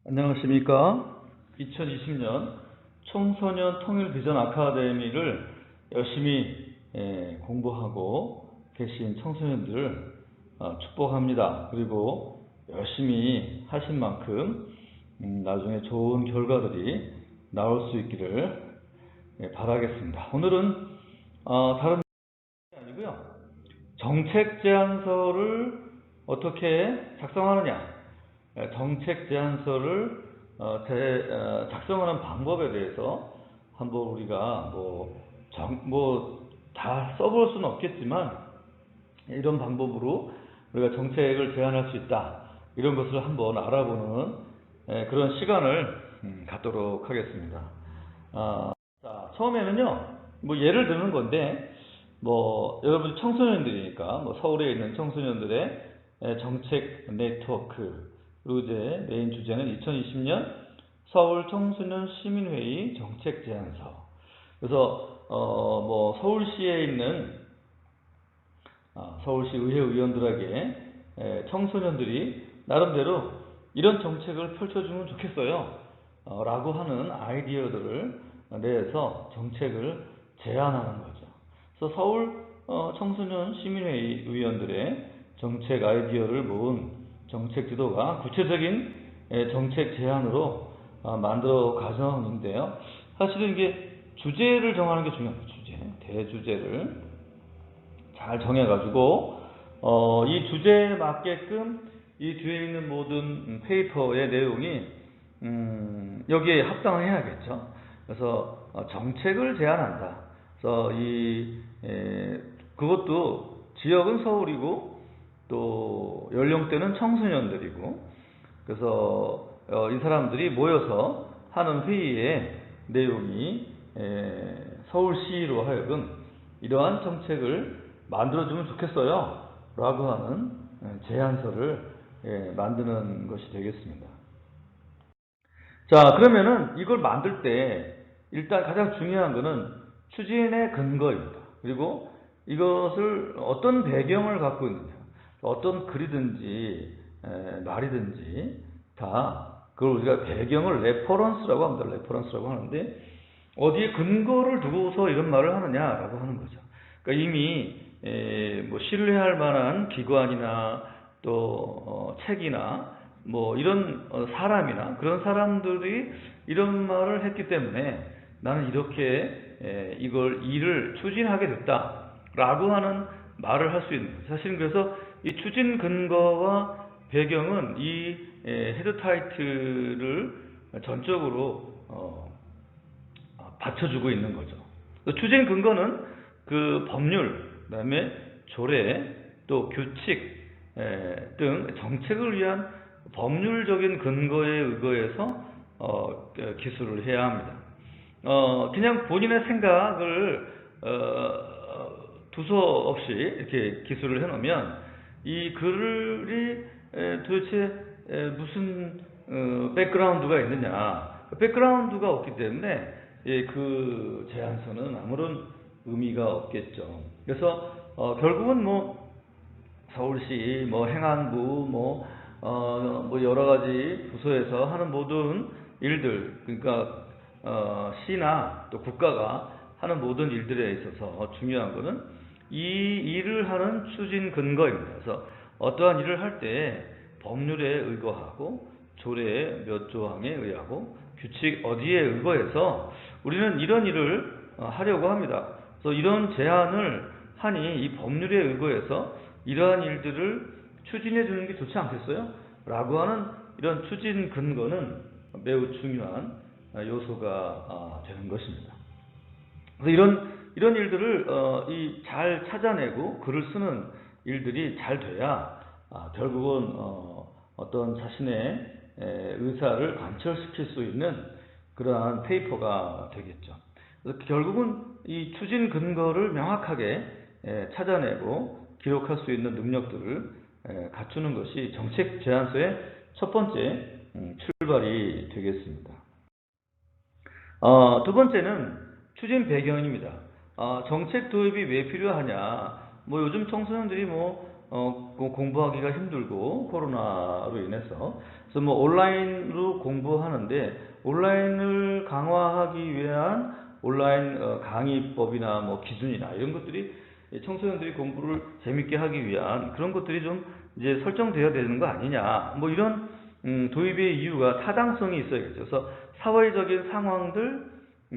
안녕하십니까. 2020년 청소년 통일 비전 아카데미를 열심히 공부하고 계신 청소년들을 축복합니다. 그리고 열심히 하신 만큼 나중에 좋은 결과들이 나올 수 있기를 바라겠습니다. 오늘은 다른 게 아니고요. 정책 제안서를 어떻게 작성하느냐, 정책 제안서를 작성하는 방법에 대해서 한번 우리가 다 써볼 수는 없겠지만 이런 방법으로 우리가 정책을 제안할 수 있다, 이런 것을 한번 알아보는 그런 시간을 갖도록 하겠습니다. 자, 처음에는요, 예를 드는 건데, 여러분 청소년들이니까 서울에 있는 청소년들의 정책 네트워크, 그리고 이제 메인 주제는 2020년 서울 청소년 시민회의 정책 제안서. 그래서 서울시에 있는 서울시 의회 의원들에게 청소년들이 나름대로 이런 정책을 펼쳐주면 좋겠어요 라고 하는 아이디어들을 내서 정책을 제안하는 거죠. 그래서 서울 청소년 시민회의 의원들의 정책 아이디어를 모은 정책 지도가 구체적인 정책 제안으로 만들어 가정인데요. 사실은 이게 주제를 정하는 게 중요합니다. 대주제를 잘 정해가지고 이 주제에 맞게끔 이 뒤에 있는 모든 페이퍼의 내용이 여기에 합당해야겠죠. 그래서 정책을 제안한다. 그래서 그것도 지역은 서울이고 또 연령대는 청소년들이고, 그래서 이 사람들이 모여서 하는 회의의 내용이 서울시로 하여금 이러한 정책을 만들어주면 좋겠어요 라고 하는 제안서를 만드는 것이 되겠습니다. 자, 그러면은 이걸 만들 때 일단 가장 중요한 것은 추진의 근거입니다. 그리고 이것을 어떤 배경을 갖고 있느냐, 어떤 글이든지 말이든지 다 그걸 우리가 배경을 레퍼런스라고 합니다. 레퍼런스라고 하는데, 어디에 근거를 두고서 이런 말을 하느냐라고 하는 거죠. 그러니까 이미 신뢰할 만한 기관이나 또 책이나 이런 사람이나 그런 사람들이 이런 말을 했기 때문에 나는 이렇게 일을 추진하게 됐다라고 하는 말을 할 수 있는 거죠. 사실은 그래서 이 추진 근거와 배경은 이 헤드 타이틀을 전적으로 받쳐주고 있는 거죠. 추진 근거는 그 법률, 그다음에 조례, 또 규칙 등 정책을 위한 법률적인 근거에 의거해서 기술을 해야 합니다. 그냥 본인의 생각을 두서없이 이렇게 기술을 해놓으면 이 글이 도대체 무슨 백그라운드가 있느냐, 백그라운드가 없기 때문에 그 제안서는 아무런 의미가 없겠죠. 그래서 결국은 서울시, 행안부, 여러 가지 부서에서 하는 모든 일들, 그러니까 시나 또 국가가 하는 모든 일들에 있어서 중요한 것은 이 일을 하는 추진 근거입니다. 그래서 어떠한 일을 할 때 법률에 의거하고 조례 몇 조항에 의하고 규칙 어디에 의거해서 우리는 이런 일을 하려고 합니다. 그래서 이런 제안을 하니 이 법률에 의거해서 이러한 일들을 추진해 주는 게 좋지 않겠어요? 라고 하는 이런 추진 근거는 매우 중요한 요소가 되는 것입니다. 그래서 이런 일들을 잘 찾아내고 글을 쓰는 일들이 잘 돼야 결국은 어떤 자신의 의사를 관철시킬 수 있는 그러한 페이퍼가 되겠죠. 그래서 결국은 이 추진 근거를 명확하게 찾아내고 기록할 수 있는 능력들을 갖추는 것이 정책 제안서의 첫 번째 출발이 되겠습니다. 두 번째는 추진 배경입니다. 정책 도입이 왜 필요하냐? 요즘 청소년들이 공부하기가 힘들고 코로나로 인해서 그래서 뭐 온라인으로 공부하는데 온라인을 강화하기 위한 온라인 강의법이나 뭐 기준이나 이런 것들이 청소년들이 공부를 재밌게 하기 위한 그런 것들이 좀 이제 설정되어야 되는 거 아니냐. 뭐 이런 도입의 이유가 타당성이 있어야겠죠. 그래서 사회적인 상황들,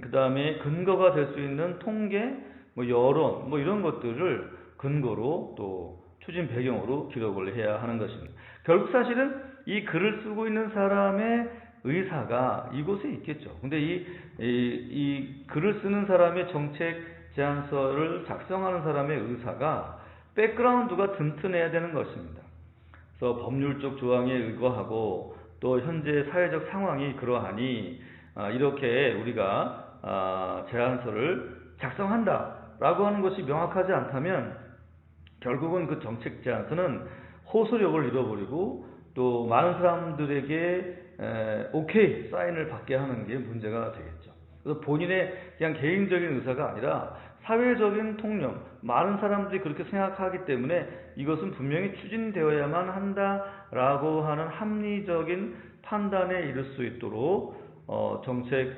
그 다음에 근거가 될 수 있는 통계, 뭐 여론, 뭐 이런 것들을 근거로 또 추진 배경으로 기록을 해야 하는 것입니다. 결국 사실은 이 글을 쓰고 있는 사람의 의사가 이곳에 있겠죠. 근데 이 글을 쓰는 사람의 정책 제안서를 작성하는 사람의 의사가 백그라운드가 튼튼해야 되는 것입니다. 그래서 법률적 조항에 의거하고 또 현재 사회적 상황이 그러하니 이렇게 우리가 제안서를 작성한다라고 하는 것이 명확하지 않다면 결국은 그 정책 제안서는 호소력을 잃어버리고 또 많은 사람들에게 오케이 사인을 받게 하는 게 문제가 되겠죠. 그래서 본인의 그냥 개인적인 의사가 아니라 사회적인 통념, 많은 사람들이 그렇게 생각하기 때문에 이것은 분명히 추진되어야만 한다라고 하는 합리적인 판단에 이를 수 있도록 정책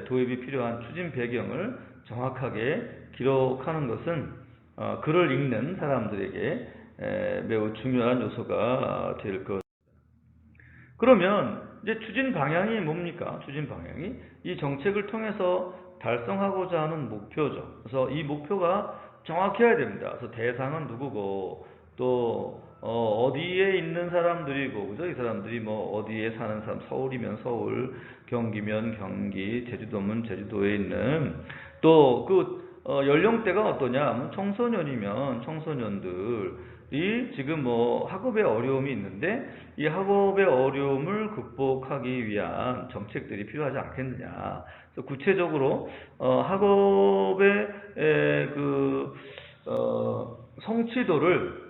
도입이 필요한 추진 배경을 정확하게 기록하는 것은 글을 읽는 사람들에게 매우 중요한 요소가 될 것. 그러면 이제 추진 방향이 뭡니까? 추진 방향이 이 정책을 통해서 달성하고자 하는 목표죠. 그래서 이 목표가 정확해야 됩니다. 그래서 대상은 누구고 또 어디에 있는 사람들이고, 그죠? 이 사람들이 뭐 어디에 사는 사람, 서울이면 서울, 경기면 경기, 제주도면 제주도에 있는 또 그 연령대가 어떠냐? 청소년이면 청소년들이 지금 뭐 학업에 어려움이 있는데 이 학업의 어려움을 극복하기 위한 정책들이 필요하지 않겠느냐. 그래서 구체적으로 학업의 성취도를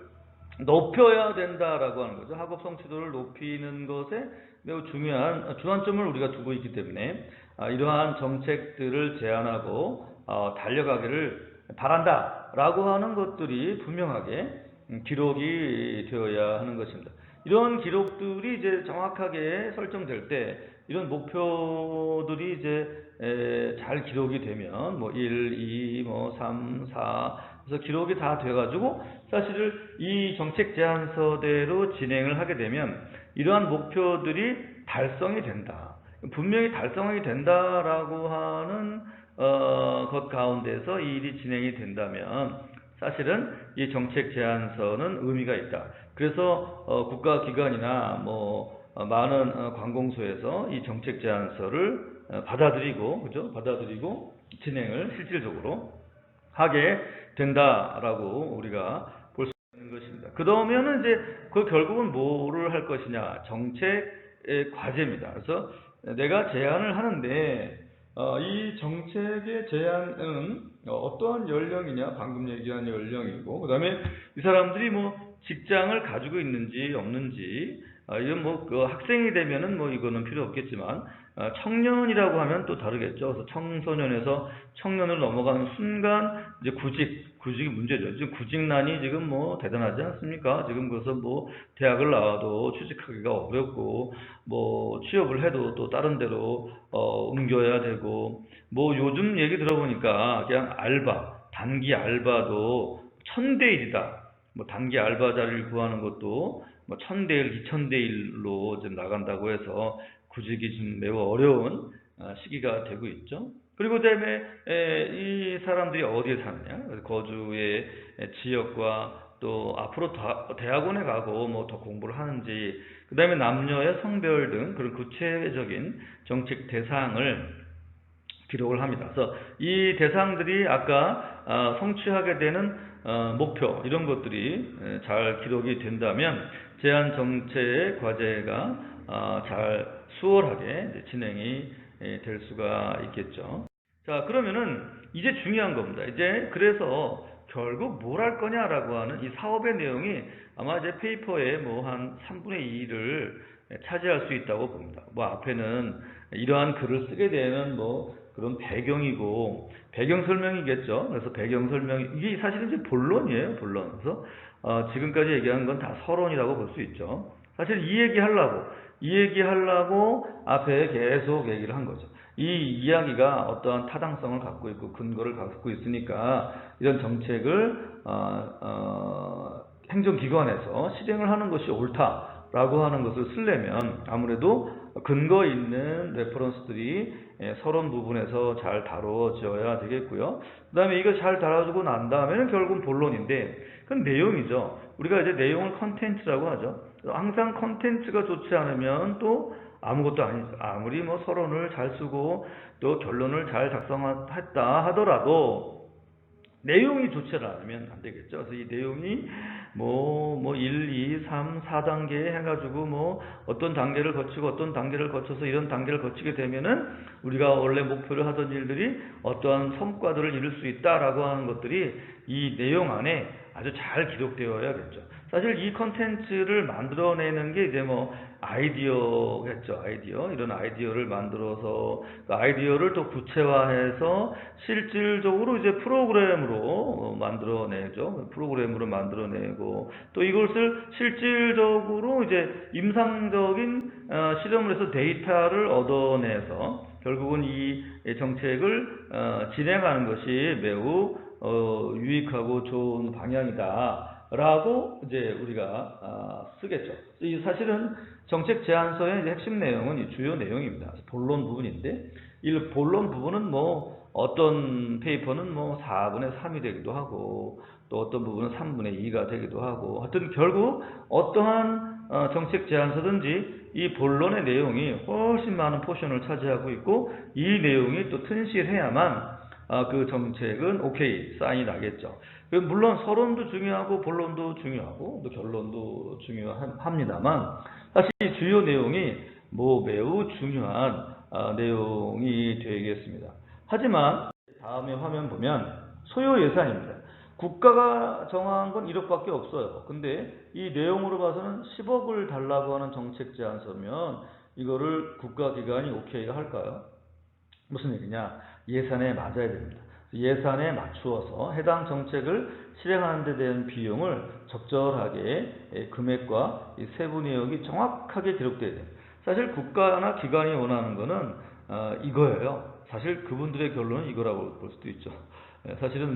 높여야 된다라고 하는 거죠. 학업 성취도를 높이는 것에 매우 중요한 주안점을 우리가 두고 있기 때문에 이러한 정책들을 제안하고 달려가기를 바란다라고 하는 것들이 분명하게 기록이 되어야 하는 것입니다. 이런 기록들이 이제 정확하게 설정될 때 이런 목표들이 이제 잘 기록이 되면 뭐 1, 2, 뭐 3, 4 그래서 기록이 다 돼가지고 사실 이 정책 제안서대로 진행을 하게 되면 이러한 목표들이 달성이 된다. 분명히 달성이 된다라고 하는 것 가운데서 이 일이 진행이 된다면 사실은 이 정책 제안서는 의미가 있다. 그래서 국가기관이나 뭐 많은 관공서에서 이 정책 제안서를 받아들이고, 그죠? 받아들이고 진행을 실질적으로 하게 된다라고 우리가 볼 수 있는 것입니다. 그러면은 이제 그 결국은 뭐를 할 것이냐? 정책의 과제입니다. 그래서 내가 제안을 하는데 이 정책의 제안은 어떠한 연령이냐? 방금 얘기한 연령이고, 그 다음에 이 사람들이 뭐 직장을 가지고 있는지 없는지, 이건 뭐 그 학생이 되면은 뭐 이거는 필요 없겠지만 청년이라고 하면 또 다르겠죠. 그래서 청소년에서 청년을 넘어가는 순간 이제 구직이 문제죠. 지금 구직난이 지금 뭐 대단하지 않습니까? 지금 그래서 뭐 대학을 나와도 취직하기가 어렵고 뭐 취업을 해도 또 다른 데로 옮겨야 되고 뭐 요즘 얘기 들어보니까 그냥 단기 알바도 1000대 1이다. 뭐 단기 알바 자리를 구하는 것도 뭐 1000대 1, 2000대 1로 좀 나간다고 해서 구직이 좀 매우 어려운 시기가 되고 있죠. 그리고 그다음에 이 사람들이 어디에 사느냐, 거주의 지역과 또 앞으로 대학원에 가고 뭐 더 공부를 하는지, 그다음에 남녀의 성별 등 그런 구체적인 정책 대상을 기록을 합니다. 그래서 이 대상들이 아까 성취하게 되는 목표 이런 것들이 잘 기록이 된다면 제안 정책의 과제가 잘 수월하게 진행이 될 수가 있겠죠. 자, 그러면은 이제 중요한 겁니다. 이제 그래서 결국 뭘 할 거냐라고 하는 이 사업의 내용이 아마 이제 페이퍼의 뭐 한 3분의 2를 차지할 수 있다고 봅니다. 뭐 앞에는 이러한 글을 쓰게 되는 뭐 그런 배경이고 배경 설명이겠죠. 그래서 배경 설명이 이게 사실은 이제 본론이에요, 본론. 그래서 지금까지 얘기한 건 다 서론이라고 볼 수 있죠. 사실 이 얘기 하려고 이 얘기하려고 앞에 계속 얘기를 한 거죠. 이 이야기가 어떠한 타당성을 갖고 있고 근거를 갖고 있으니까 이런 정책을 행정기관에서 실행을 하는 것이 옳다라고 하는 것을 쓰려면 아무래도 근거 있는 레퍼런스들이 서론 부분에서 잘 다뤄져야 되겠고요. 그 다음에 이거 잘 다뤄주고 난 다음에는 결국은 본론인데 그건 내용이죠. 우리가 이제 내용을 컨텐츠라고 하죠. 항상 컨텐츠가 좋지 않으면 또 아무것도 아니죠. 아무리 뭐 서론을 잘 쓰고 또 결론을 잘 작성했다 하더라도 내용이 좋지 않으면 안 되겠죠. 그래서 이 내용이 1, 2, 3, 4단계 해가지고 어떤 단계를 거치고 어떤 단계를 거쳐서 이런 단계를 거치게 되면은 우리가 원래 목표를 하던 일들이 어떠한 성과들을 이룰 수 있다라고 하는 것들이 이 내용 안에 아주 잘 기록되어야겠죠. 사실 이 컨텐츠를 만들어내는 게 이제 아이디어겠죠. 아이디어. 이런 아이디어를 만들어서 그 아이디어를 또 구체화해서 실질적으로 이제 프로그램으로 만들어내죠. 프로그램으로 만들어내고 또 이것을 실질적으로 이제 임상적인 실험을 해서 데이터를 얻어내서 결국은 이 정책을 진행하는 것이 매우 유익하고 좋은 방향이다라고 이제 우리가 쓰겠죠. 이 사실은 정책 제안서의 핵심 내용은 이 주요 내용입니다. 본론 부분인데 이 본론 부분은 어떤 페이퍼는 4분의 3이 되기도 하고 또 어떤 부분은 3분의 2가 되기도 하고 하여튼 결국 어떠한 정책 제안서든지 이 본론의 내용이 훨씬 많은 포션을 차지하고 있고 이 내용이 또 튼실해야만 그 정책은 오케이 사인이 나겠죠. 물론 서론도 중요하고 본론도 중요하고 또 결론도 중요합니다만 사실 주요 내용이 매우 중요한 내용이 되겠습니다. 하지만 다음에 화면 보면 소요 예산입니다. 국가가 정한 건 1억밖에 없어요. 근데 이 내용으로 봐서는 10억을 달라고 하는 정책 제안서면 이거를 국가기관이 오케이가 할까요? 무슨 얘기냐? 예산에 맞아야 됩니다. 예산에 맞추어서 해당 정책을 실행하는 데 대한 비용을 적절하게 금액과 이 세부 내역이 정확하게 기록돼야 돼요. 사실 국가나 기관이 원하는 거는 이거예요. 사실 그분들의 결론은 이거라고 볼 수도 있죠. 사실은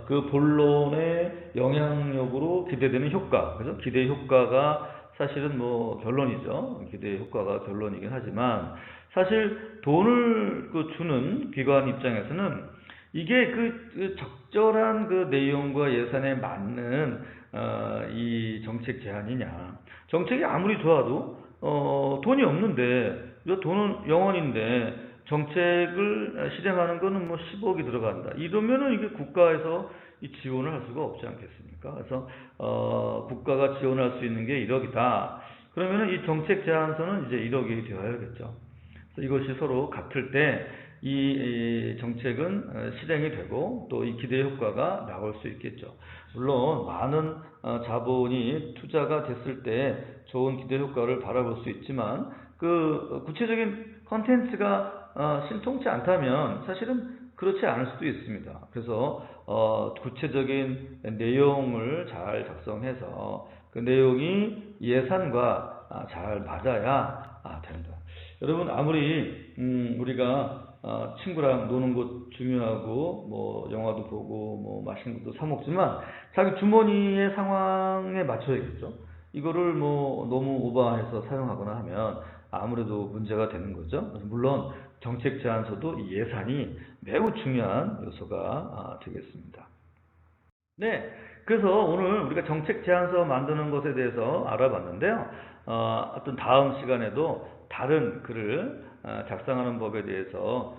그 본론의 영향력으로 기대되는 효과, 그래서 기대 효과가 사실은 결론이죠. 기대 효과가 결론이긴 하지만 사실 돈을 주는 기관 입장에서는 이게 그 적절한 그 내용과 예산에 맞는 이 정책 제안이냐. 정책이 아무리 좋아도 돈이 없는데 돈은 0원인데 정책을 실행하는 거는 10억이 들어간다. 이러면은 이게 국가에서 이 지원을 할 수가 없지 않겠습니까? 그래서 국가가 지원할 수 있는 게 1억이다. 그러면은 이 정책 제안서는 이제 1억이 되어야겠죠. 그래서 이것이 서로 같을 때 이 정책은 실행이 되고 또 이 기대 효과가 나올 수 있겠죠. 물론 많은 자본이 투자가 됐을 때 좋은 기대 효과를 바라볼 수 있지만 그 구체적인 컨텐츠가 신통치 않다면 사실은 그렇지 않을 수도 있습니다. 그래서 구체적인 내용을 잘 작성해서 그 내용이 예산과 잘 맞아야 된다. 여러분 아무리 우리가 친구랑 노는 것 중요하고 영화도 보고 맛있는 것도 사 먹지만 자기 주머니의 상황에 맞춰야겠죠. 이거를 너무 오버해서 사용하거나 하면 아무래도 문제가 되는 거죠. 물론 정책 제안서도 이 예산이 매우 중요한 요소가 되겠습니다. 네, 그래서 오늘 우리가 정책 제안서 만드는 것에 대해서 알아봤는데요. 어떤 다음 시간에도 다른 글을 작성하는 법에 대해서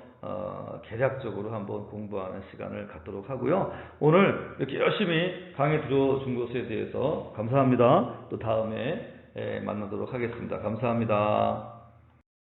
개략적으로 한번 공부하는 시간을 갖도록 하고요. 오늘 이렇게 열심히 강의 들어준 것에 대해서 감사합니다. 또 다음에 만나도록 하겠습니다. 감사합니다.